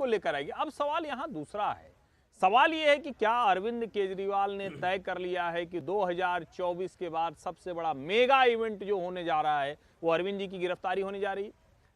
को लेकर आएगी। अब सवाल यहाँ दूसरा है, सवाल ये है कि क्या अरविंद केजरीवाल ने तय कर लिया है कि 2024 के बाद सबसे बड़ा मेगा इवेंट जो होने जा रहा है वो अरविंद जी की गिरफ्तारी होने जा रही है?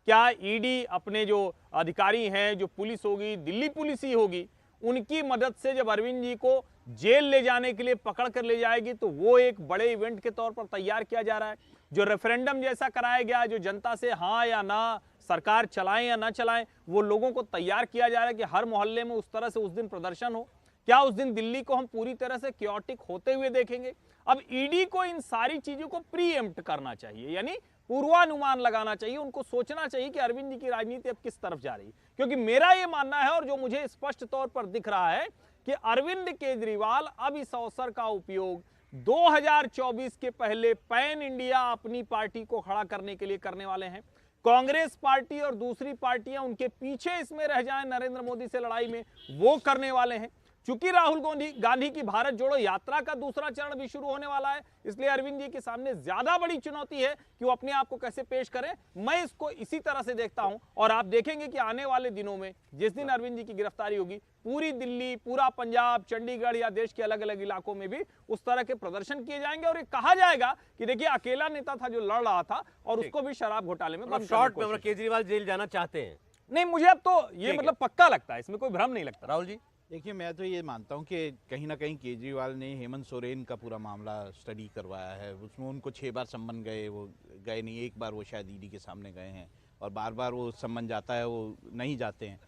क्या ईडी अपने जो अधिकारी हैं, जो पुलिस होगी, दिल्ली पुलिस ही होगी, उनकी मदद से जब अरविंद जी को जेल ले जाने के लिए पकड़ कर ले जाएगी तो वो एक बड़े इवेंट के तौर पर तैयार किया जा रहा है? जो रेफरेंडम जैसा कराया गया, जो जनता से हाँ या ना सरकार चलाएं या ना चलाएं, वो लोगों को तैयार किया जा रहा है कि हर मोहल्ले में उस तरह से उस दिन प्रदर्शन हो। क्या उस दिन दिल्ली को हम पूरी तरह से क्योटिक होते हुए देखेंगे? अब ईडी को इन सारी चीजों को प्रीएम्प्ट करना चाहिए, यानी पूर्वानुमान लगाना चाहिए, उनको सोचना चाहिए कि अरविंद जी की राजनीति अब किस तरफ जा रही है। क्योंकि मेरा यह मानना है और जो मुझे स्पष्ट तौर पर दिख रहा है कि अरविंद केजरीवाल अब इस अवसर का उपयोग 2024 के पहले पैन इंडिया अपनी पार्टी को खड़ा करने के लिए करने वाले हैं। कांग्रेस पार्टी और दूसरी पार्टियां उनके पीछे इसमें रह जाएं नरेंद्र मोदी से लड़ाई में, वो करने वाले हैं। चूंकि राहुल गांधी की भारत जोड़ो यात्रा का दूसरा चरण भी शुरू होने वाला है, इसलिए अरविंद जी के सामने ज्यादा बड़ी चुनौती है कि वो अपने आप को कैसे पेश करें। मैं इसको इसी तरह से देखता हूं और आप देखेंगे कि आने वाले दिनों में जिस दिन अरविंद जी की गिरफ्तारी होगी, पूरी दिल्ली, पूरा पंजाब, चंडीगढ़ या देश के अलग अलग इलाकों में भी उस तरह के प्रदर्शन किए जाएंगे और ये कहा जाएगा कि देखिए अकेला नेता था जो लड़ रहा था और उसको भी शराब घोटाले में शॉर्ट में केजरीवाल जेल जाना चाहते हैं। नहीं, मुझे अब तो ये मतलब पक्का लगता है, इसमें कोई भ्रम नहीं लगता। राहुल जी देखिए, मैं तो ये मानता हूँ कि कहीं ना कहीं केजरीवाल ने हेमंत सोरेन का पूरा मामला स्टडी करवाया है। उसमें उनको 6 बार सम्मन गए, वो गए नहीं, एक बार वो शायद ईडी के सामने गए हैं और बार बार वो सम्मन जाता है, वो नहीं जाते हैं।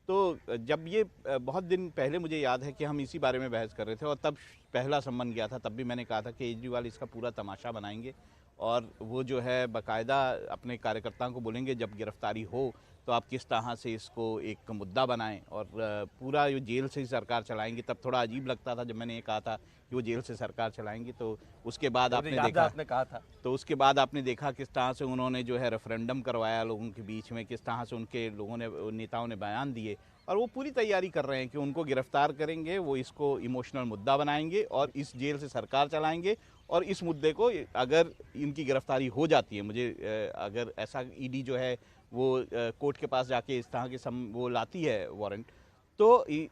तो जब ये बहुत दिन पहले मुझे याद है कि हम इसी बारे में बहस कर रहे थे और तब पहला सम्मन गया था, तब भी मैंने कहा था कि केजरीवाल इसका पूरा तमाशा बनाएंगे और वो जो है बाकायदा अपने कार्यकर्ताओं को बोलेंगे जब गिरफ्तारी हो तो आप किस तरह से इसको एक मुद्दा बनाएं और पूरा ये जेल से ही सरकार चलाएंगे। तब थोड़ा अजीब लगता था जब मैंने ये कहा था कि वो जेल से सरकार चलाएंगे। तो उसके बाद आपने देखा, आपने कहा था, तो उसके बाद आपने देखा किस तरह से उन्होंने जो है रेफरेंडम करवाया लोगों के बीच में, किस तरह से उनके लोगों ने, नेताओं ने बयान दिए और वो पूरी तैयारी कर रहे हैं कि उनको गिरफ्तार करेंगे, वो इसको इमोशनल मुद्दा बनाएंगे और इस जेल से सरकार चलाएंगे। और इस मुद्दे को अगर इनकी गिरफ्तारी हो जाती है, मुझे अगर ऐसा ईडी जो है वो कोर्ट के पास जाके इस तरह के वो लाती है वारंट, तो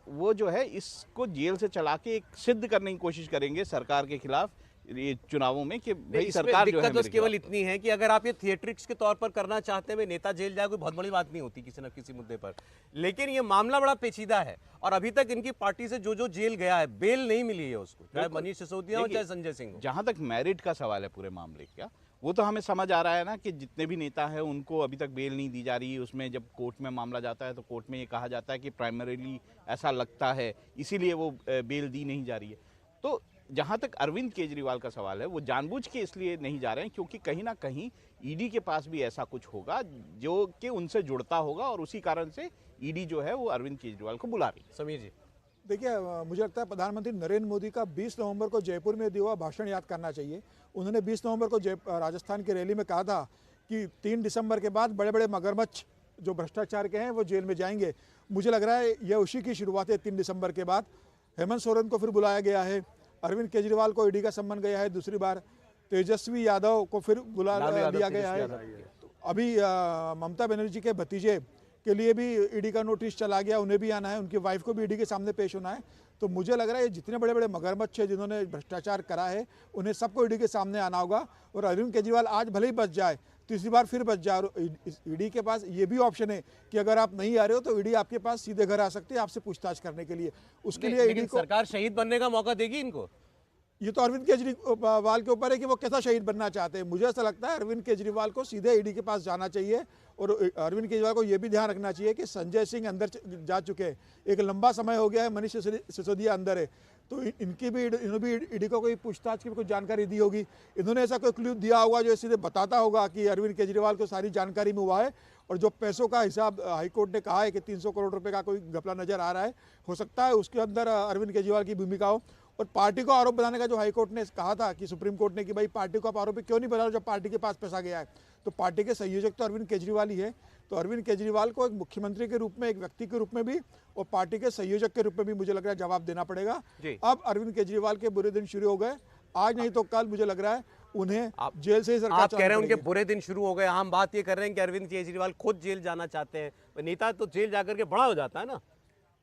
वो जो है इसको जेल से चला के एक सिद्ध करने की कोशिश करेंगे सरकार के खिलाफ ये चुनावों में कि भाई सरकार जो है। दिक्कत बस केवल इतनी है कि अगर आप ये थिएट्रिक्स के तौर पर करना चाहते हैं, नेता जेल जाए, कोई बहुत बड़ी बात नहीं होती किसी न किसी मुद्दे पर, लेकिन ये मामला बड़ा पेचीदा है और अभी तक इनकी पार्टी से जो जेल गया है बेल नहीं मिली है उसको, चाहे मनीष सिसोदिया हो चाहे संजय सिंह हो। जहां तक मेरिट का सवाल है पूरे मामले का, वो तो हमें समझ आ रहा है ना कि जितने भी नेता हैं उनको अभी तक बेल नहीं दी जा रही। उसमें जब कोर्ट में मामला जाता है तो कोर्ट में ये कहा जाता है कि प्राइमरीली ऐसा लगता है, इसीलिए वो बेल दी नहीं जा रही है। तो जहां तक अरविंद केजरीवाल का सवाल है, वो जानबूझ के इसलिए नहीं जा रहे हैं क्योंकि कहीं ना कहीं ईडी के पास भी ऐसा कुछ होगा जो कि उनसे जुड़ता होगा और उसी कारण से ईडी जो है वो अरविंद केजरीवाल को बुला रही है। समीर जी देखिए, मुझे लगता है प्रधानमंत्री नरेंद्र मोदी का 20 नवंबर को जयपुर में दिया हुआ भाषण याद करना चाहिए। उन्होंने 20 नवंबर को राजस्थान की रैली में कहा था कि 3 दिसंबर के बाद बड़े बड़े मगरमच्छ जो भ्रष्टाचार के हैं वो जेल में जाएंगे। मुझे लग रहा है यह उसी की शुरुआत है। 3 दिसंबर के बाद हेमंत सोरेन को फिर बुलाया गया है, अरविंद केजरीवाल को ईडी का सम्मन गया है, दूसरी बार तेजस्वी यादव को फिर बुला लिया गया है। अभी ममता बनर्जी के भतीजे के लिए भी ईडी का नोटिस चला गया, उन्हें भी आना है, उनकी वाइफ को भी ईडी के सामने पेश होना है। तो मुझे लग रहा है ये जितने बड़े बड़े मगरमच्छ है जिन्होंने भ्रष्टाचार करा है उन्हें सबको ईडी के सामने आना होगा। और अरविंद केजरीवाल आज भले ही बच जाए, तीसरी बार फिर बच जाए। ईडी के पास ये भी ऑप्शन है कि अगर आप नहीं आ रहे हो तो ईडी आपके पास सीधे घर आ सकती है आपसे पूछताछ करने के लिए। उसके लिए ईडी को सरकार शहीद बनने का मौका देगी इनको। ये तो अरविंद केजरीवाल के ऊपर है कि वो कैसा शहीद बनना चाहते हैं। मुझे ऐसा लगता है अरविंद केजरीवाल को सीधे ईडी के पास जाना चाहिए और अरविंद केजरीवाल को ये भी ध्यान रखना चाहिए कि संजय सिंह अंदर जा चुके हैं, एक लंबा समय हो गया है, मनीष सिसोदिया अंदर है, तो इन्होंने भी ईडी को कोई पूछताछ की कुछ जानकारी दी होगी। इन्होंने ऐसा कोई क्लू दिया होगा जो सीधे बताता होगा कि अरविंद केजरीवाल को सारी जानकारी में हुआ है। और जो पैसों का हिसाब हाईकोर्ट ने कहा है कि 300 करोड़ रुपए का कोई घपला नजर आ रहा है, हो सकता है उसके अंदर अरविंद केजरीवाल की भूमिका हो। और पार्टी को आरोप बनाने का जो हाईकोर्ट ने कहा था कि सुप्रीम कोर्ट ने कि भाई पार्टी को आप आरोपी क्यों नहीं बना रहे जब पार्टी के पास पैसा गया है, तो पार्टी के संयोजक तो अरविंद केजरीवाल ही है। तो अरविंद केजरीवाल को एक मुख्यमंत्री के रूप में, एक व्यक्ति के रूप में भी और पार्टी के संयोजक के रूप में भी मुझे लग रहा है जवाब देना पड़ेगा। अब अरविंद केजरीवाल के बुरे दिन शुरू हो गए, आज नहीं तो कल मुझे लग रहा है उन्हें जेल से ही सरकार आप कह रहे हैं उनके बुरे दिन शुरू हो गए। हम बात ये कर रहे हैं कि अरविंद केजरीवाल खुद जेल जाना चाहते हैं। नेता तो जेल जाकर के बड़ा हो जाता है ना।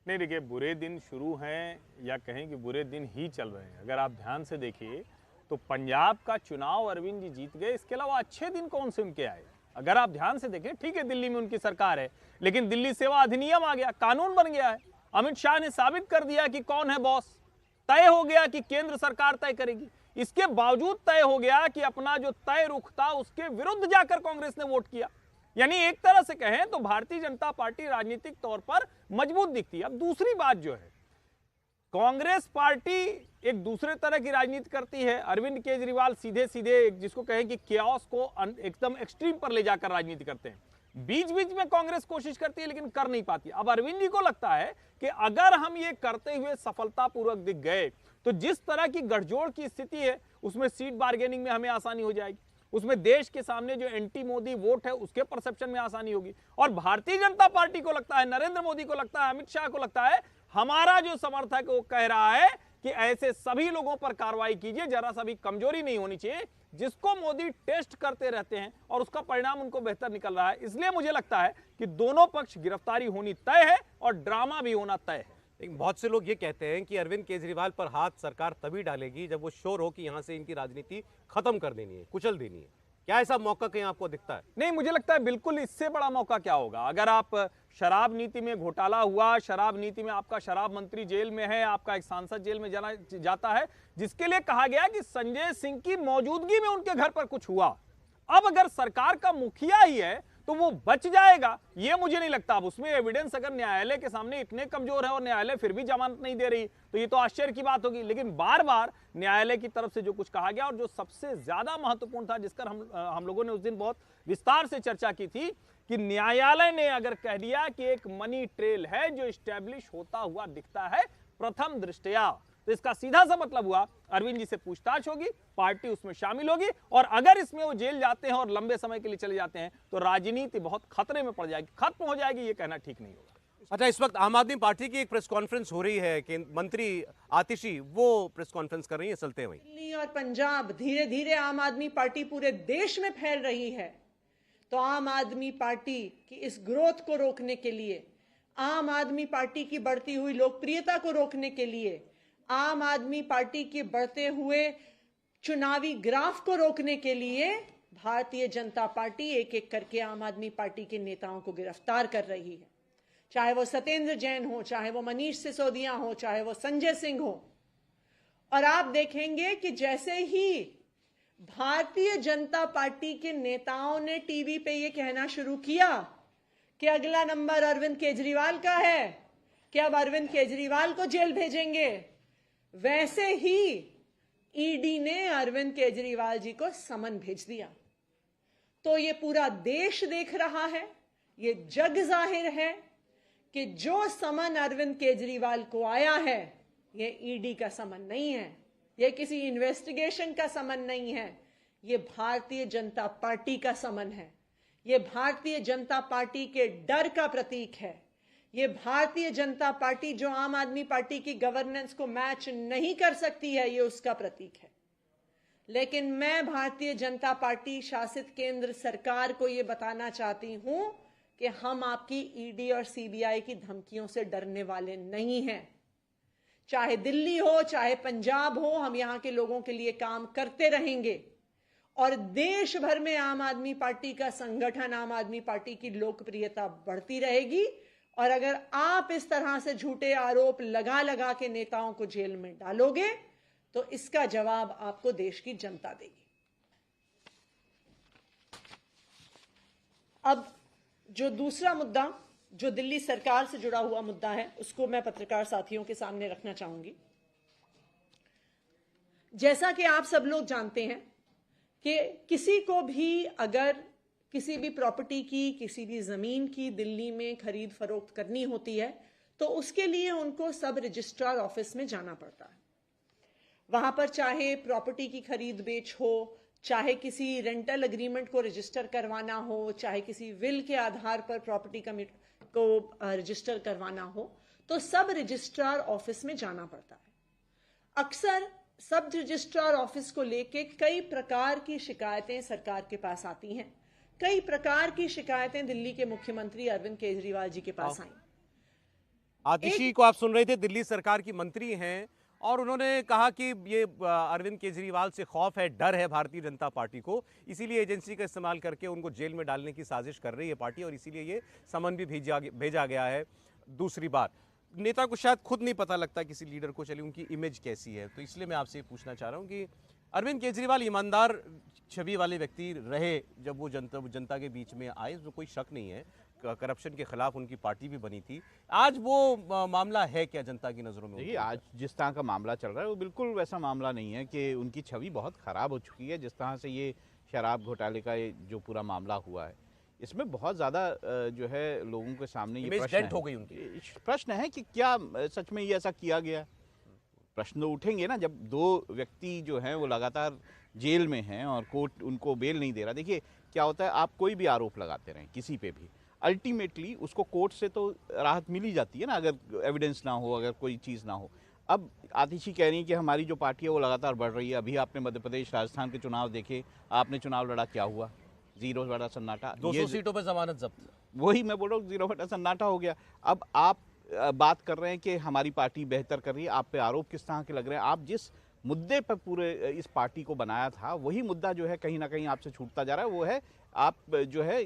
नहीं देखिए, बुरे दिन शुरू हैं या कहें कि बुरे दिन ही चल रहे हैं। अगर आप ध्यान से देखिए तो पंजाब का चुनाव अरविंद जी जीत गए, इसके अलावा अच्छे दिन कौन से उनके आए? अगर आप ध्यान से देखें, ठीक है दिल्ली में उनकी सरकार है, लेकिन दिल्ली सेवा अधिनियम आ गया, कानून बन गया है। अमित शाह ने साबित कर दिया कि कौन है बॉस, तय हो गया कि केंद्र सरकार तय करेगी। इसके बावजूद तय हो गया कि अपना जो तय रुख था उसके विरुद्ध जाकर कांग्रेस ने वोट किया। यानी एक तरह से कहें तो भारतीय जनता पार्टी राजनीतिक तौर पर मजबूत दिखती है। अब दूसरी बात जो है, कांग्रेस पार्टी एक दूसरे तरह की राजनीति करती है। अरविंद केजरीवाल सीधे सीधे जिसको कहें कि केओस को एकदम एक्सट्रीम पर ले जाकर राजनीति करते हैं। बीच बीच में कांग्रेस कोशिश करती है लेकिन कर नहीं पाती। अब अरविंद जी को लगता है कि अगर हम ये करते हुए सफलतापूर्वक दिख गए तो जिस तरह की गठजोड़ की स्थिति है उसमें सीट बार्गेनिंग में हमें आसानी हो जाएगी, उसमें देश के सामने जो एंटी मोदी वोट है उसके परसेप्शन में आसानी होगी। और भारतीय जनता पार्टी को लगता है, नरेंद्र मोदी को लगता है, अमित शाह को लगता है, हमारा जो समर्थक वो कह रहा है कि ऐसे सभी लोगों पर कार्रवाई कीजिए, जरा सा भी कमजोरी नहीं होनी चाहिए, जिसको मोदी टेस्ट करते रहते हैं और उसका परिणाम उनको बेहतर निकल रहा है। इसलिए मुझे लगता है कि दोनों पक्ष गिरफ्तारी होनी तय है और ड्रामा भी होना तय है। लेकिन बहुत से लोग ये कहते हैं कि अरविंद केजरीवाल पर हाथ सरकार तभी डालेगी जब वो श्योर हो कि यहाँ से इनकी राजनीति खत्म कर देनी है, कुचल देनी है। क्या ऐसा मौका कहीं आपको दिखता है? नहीं, मुझे लगता है बिल्कुल इससे बड़ा मौका क्या होगा। अगर आप शराब नीति में घोटाला हुआ, शराब नीति में आपका शराब मंत्री जेल में है, आपका एक सांसद जेल में जाता है, जिसके लिए कहा गया कि संजय सिंह की मौजूदगी में उनके घर पर कुछ हुआ। अब अगर सरकार का मुखिया ही है तो वो बच जाएगा, ये मुझे नहीं लगता। अब उसमें एविडेंस अगर न्यायालय के सामने इतने कमजोर है और न्यायालय फिर भी जमानत नहीं दे रही तो ये तो आश्चर्य की बात होगी। लेकिन बार बार न्यायालय की तरफ से जो कुछ कहा गया और जो सबसे ज्यादा महत्वपूर्ण था, जिसकर हम लोगों ने उस दिन बहुत विस्तार से चर्चा की थी, कि न्यायालय ने अगर कह दिया कि एक मनी ट्रेल है जो स्टैब्लिश होता हुआ दिखता है प्रथम दृष्टया, तो इसका सीधा सा मतलब हुआ अरविंद जी से पूछताछ होगी, पार्टी उसमें शामिल होगी, और अगर इसमें वो जेल जाते हैं और लंबे समय के लिए चले जाते हैं तो राजनीति बहुत खतरे में पड़ जाएगी, खत्म हो जाएगी। ये कहना ठीक नहीं होगा। अच्छा, इस वक्त आम आदमी पार्टी की एक प्रेस कॉन्फ्रेंस हो रही है कि मंत्री आतिशी वो प्रेस कॉन्फ्रेंस कर रही है, चलते हैं वहीं। दिल्ली और पंजाब धीरे धीरे आम आदमी पार्टी पूरे देश में फैल रही है, तो आम आदमी पार्टी की इस ग्रोथ को रोकने के लिए, आम आदमी पार्टी की बढ़ती हुई लोकप्रियता को रोकने के लिए, आम आदमी पार्टी के बढ़ते हुए चुनावी ग्राफ को रोकने के लिए भारतीय जनता पार्टी एक एक करके आम आदमी पार्टी के नेताओं को गिरफ्तार कर रही है। चाहे वो सत्येंद्र जैन हो, चाहे वो मनीष सिसोदिया हो, चाहे वो संजय सिंह हो। और आप देखेंगे कि जैसे ही भारतीय जनता पार्टी के नेताओं ने टीवी पे ये कहना शुरू किया कि अगला नंबर अरविंद केजरीवाल का है, कि अब अरविंद केजरीवाल को जेल भेजेंगे, वैसे ही ईडी ने अरविंद केजरीवाल जी को समन भेज दिया। तो ये पूरा देश देख रहा है, ये जग जाहिर है कि जो समन अरविंद केजरीवाल को आया है ये ईडी का समन नहीं है, ये किसी इन्वेस्टिगेशन का समन नहीं है, ये भारतीय जनता पार्टी का समन है, ये भारतीय जनता पार्टी के डर का प्रतीक है, ये भारतीय जनता पार्टी जो आम आदमी पार्टी की गवर्नेंस को मैच नहीं कर सकती है, ये उसका प्रतीक है। लेकिन मैं भारतीय जनता पार्टी शासित केंद्र सरकार को ये बताना चाहती हूं कि हम आपकी ईडी और सीबीआई की धमकियों से डरने वाले नहीं हैं। चाहे दिल्ली हो, चाहे पंजाब हो, हम यहां के लोगों के लिए काम करते रहेंगे और देश भर में आम आदमी पार्टी का संगठन, आम आदमी पार्टी की लोकप्रियता बढ़ती रहेगी। और अगर आप इस तरह से झूठे आरोप लगा लगा के नेताओं को जेल में डालोगे तो इसका जवाब आपको देश की जनता देगी। अब जो दूसरा मुद्दा जो दिल्ली सरकार से जुड़ा हुआ मुद्दा है उसको मैं पत्रकार साथियों के सामने रखना चाहूंगी। जैसा कि आप सब लोग जानते हैं कि किसी को भी अगर किसी भी प्रॉपर्टी की, किसी भी जमीन की दिल्ली में खरीद फरोख्त करनी होती है तो उसके लिए उनको सब रजिस्ट्रार ऑफिस में जाना पड़ता है। वहां पर चाहे प्रॉपर्टी की खरीद बेच हो, चाहे किसी रेंटल एग्रीमेंट को रजिस्टर करवाना हो, चाहे किसी विल के आधार पर प्रॉपर्टी को रजिस्टर करवाना हो, तो सब रजिस्ट्रार ऑफिस में जाना पड़ता है। अक्सर सब रजिस्ट्रार ऑफिस को लेके कई प्रकार की शिकायतें सरकार के पास आती हैं। कई प्रकार की शिकायतें दिल्ली के मुख्यमंत्री अरविंद केजरीवाल जी के पास आई। आतिशी को आप सुन रहे थे, दिल्ली सरकार की मंत्री हैं और उन्होंने कहा कि ये अरविंद केजरीवाल से खौफ है, डर है भारतीय जनता पार्टी को, इसीलिए एजेंसी का इस्तेमाल करके उनको जेल में डालने की साजिश कर रही है पार्टी और इसीलिए ये समन भी भेजा गया है। दूसरी बात, नेता को शायद खुद नहीं पता लगता किसी लीडर को चलिए उनकी इमेज कैसी है, तो इसलिए मैं आपसे पूछना चाह रहा हूँ कि अरविंद केजरीवाल ईमानदार छवि वाले व्यक्ति रहे जब वो जनता के बीच में आए, इसमें कोई शक नहीं है, करप्शन के खिलाफ उनकी पार्टी भी बनी थी। आज वो मामला है क्या जनता की नज़रों में? देखिए, आज जिस तरह का मामला चल रहा है वो बिल्कुल वैसा मामला नहीं है कि उनकी छवि बहुत ख़राब हो चुकी है। जिस तरह से ये शराब घोटाले का ये जो पूरा मामला हुआ है, इसमें बहुत ज़्यादा जो है लोगों के सामने ये डेंट हो गई उनकी। प्रश्न है कि क्या सच में ये ऐसा किया गया। प्रश्न तो उठेंगे ना जब दो व्यक्ति जो हैं वो लगातार जेल में हैं और कोर्ट उनको बेल नहीं दे रहा। देखिए क्या होता है, आप कोई भी आरोप लगाते रहें किसी पे भी, अल्टीमेटली उसको कोर्ट से तो राहत मिल ही जाती है ना, अगर एविडेंस ना हो, अगर कोई चीज़ ना हो। अब आतिशी कह रही है कि हमारी जो पार्टी है वो लगातार बढ़ रही है। अभी आपने मध्य प्रदेश राजस्थान के चुनाव देखे, आपने चुनाव लड़ा, क्या हुआ? 0 बटा सन्नाटा। 200 सीटों पर जमानत जब्त। वही मैं बोल रहा हूँ, 0 बटा सन्नाटा हो गया। अब आप बात कर रहे हैं कि हमारी पार्टी बेहतर कर रही है, आप पे आरोप किस तरह के लग रहे हैं? आप जिस मुद्दे पर पूरे इस पार्टी को बनाया था वही मुद्दा जो है कहीं ना कहीं आपसे छूटता जा रहा है। वो है आप जो है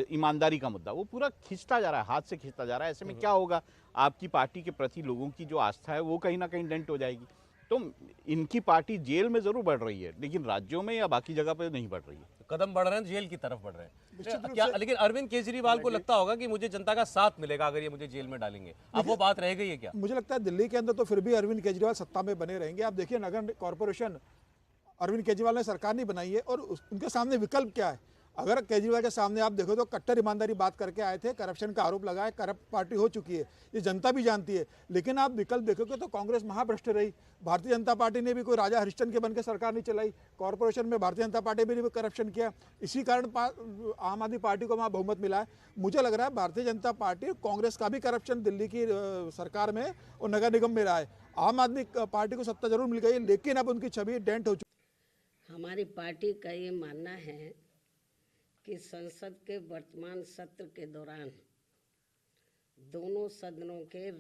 ईमानदारी का मुद्दा, वो पूरा खिंचता जा रहा है, हाथ से खिंचता जा रहा है। ऐसे में क्या होगा, आपकी पार्टी के प्रति लोगों की जो आस्था है वो कहीं ना कहीं डेंट हो जाएगी। तो इनकी पार्टी जेल में जरूर बढ़ रही है लेकिन राज्यों में या बाकी जगह पर नहीं बढ़ रही है। कदम बढ़ रहे हैं, जेल की तरफ बढ़ रहे हैं। क्या लेकिन अरविंद केजरीवाल को लगता होगा कि मुझे जनता का साथ मिलेगा अगर ये मुझे जेल में डालेंगे? अब वो बात रह गई है क्या? मुझे लगता है दिल्ली के अंदर तो फिर भी अरविंद केजरीवाल सत्ता में बने रहेंगे। आप देखिए, नगर कॉरपोरेशन अरविंद केजरीवाल ने सरकार नहीं बनाई है और उनके सामने विकल्प क्या है? अगर केजरीवाल के सामने आप देखो तो कट्टर ईमानदारी बात करके आए थे, करप्शन का आरोप लगाया, करप्ट पार्टी हो चुकी है, ये जनता भी जानती है। लेकिन आप विकल्प देखोगे तो कांग्रेस महाभ्रष्ट रही, भारतीय जनता पार्टी ने भी कोई राजा हरिश्चंद्र के बन के सरकार नहीं चलाई, कॉरपोरेशन में भारतीय जनता पार्टी ने भी करप्शन किया, इसी कारण आम आदमी पार्टी को वहाँ बहुमत मिला है। मुझे लग रहा है भारतीय जनता पार्टी, कांग्रेस का भी करप्शन दिल्ली की सरकार में और नगर निगम में रहा है। आम आदमी पार्टी को सत्ता जरूर मिल गई लेकिन अब उनकी छवि डेंट हो चुकी। हमारी पार्टी का ये मानना है कि संसद के वर्तमान सत्र के दौरान दोनों सदनों के